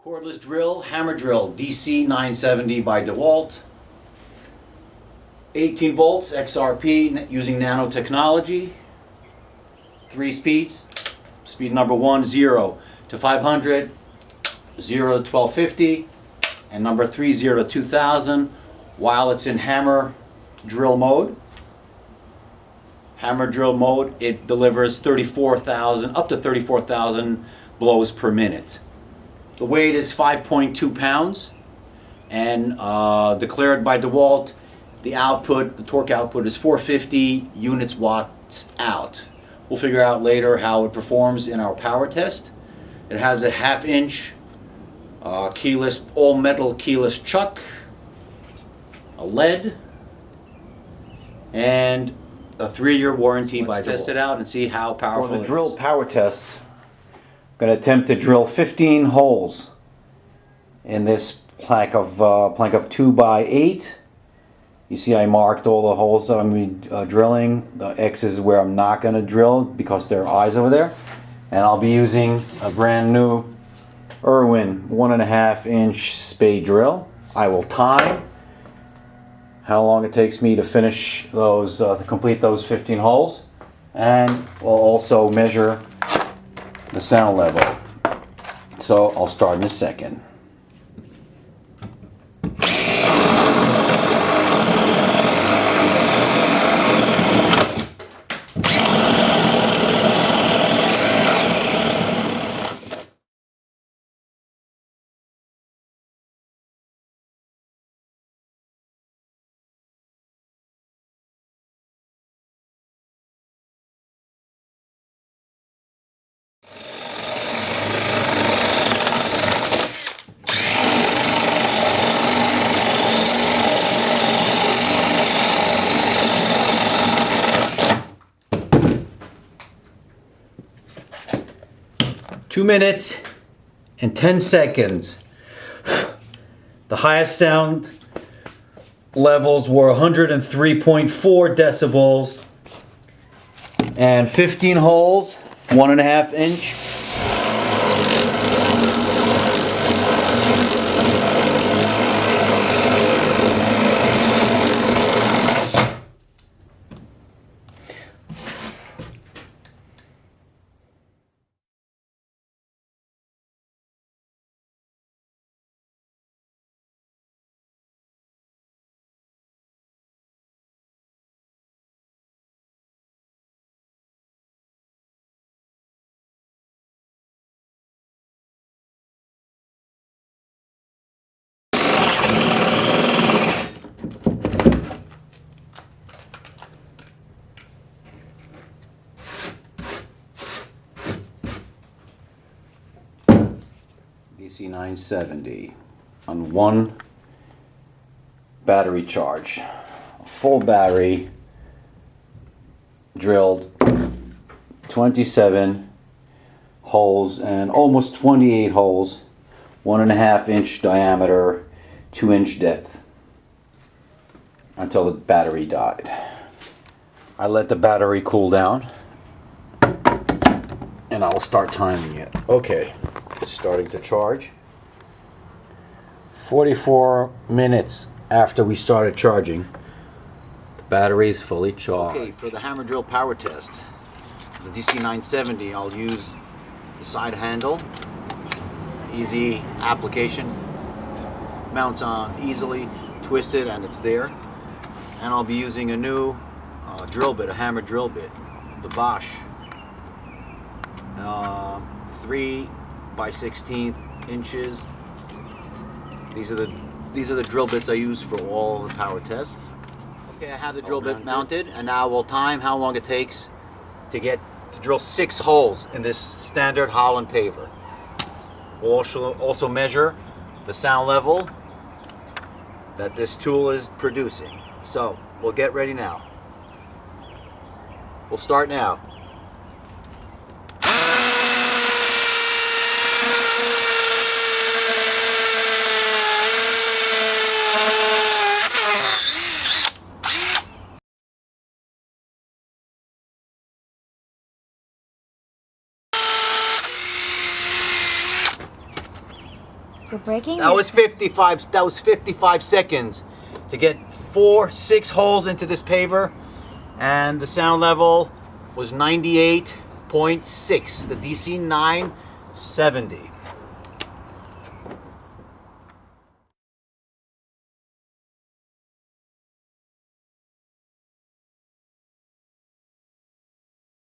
Cordless drill, hammer drill, DC970 by DeWalt. 18 volts XRP using nanotechnology. 3 speeds. Speed number 1, 0 to 500, 0 to 1250, and number 3, 0 to 2000 while it's in hammer drill mode. Hammer drill mode, it delivers 34,000, up to 34,000 blows per minute. The weight is 5.2 pounds and declared by DeWalt, the output, the torque output is 450 units watts out. We'll figure out later how it performs in our power test. It has a 1/2 inch keyless, all metal keyless chuck, a lead, and a 3-year warranty by DeWalt. Let's test it out and see how powerful it is. For the drill power test, I'm going to attempt to drill 15 holes in this plank of 2x8. You see I marked all the holes that I'm going to be drilling. The X is where I'm not going to drill because there are eyes over there. And I'll be using a brand new Irwin 1.5 inch spade drill. I will time how long it takes me to finish those, to complete those 15 holes. And we'll also measure the sound level. So I'll start in a second. Two minutes and 10 seconds. The highest sound levels were 103.4 decibels and 15 holes, 1.5 inch. DC970 on 1 battery charge. A full battery drilled 27 holes and almost 28 holes, 1.5 inch diameter, 2 inch depth, until the battery died. I let the battery cool down and I'll start timing it. Okay. Starting to charge. 44 minutes after we started charging, the battery is fully charged. Okay, for the hammer drill power test, the DC970, I'll use the side handle. Easy application. Mounts on easily, twisted, and it's there. And I'll be using a new drill bit, a hammer drill bit, the Bosch 3 by 16 inches. These are the drill bits I use for all the power tests. Okay, I have the drill bit mounted, and now we'll time how long it takes to drill 6 holes in this standard Holland paver. We'll also measure the sound level that this tool is producing. So we'll get ready now. We'll start now. You're breaking. That was 55. That was 55 seconds to get 6 holes into this paver, and the sound level was 98.6. The DC970.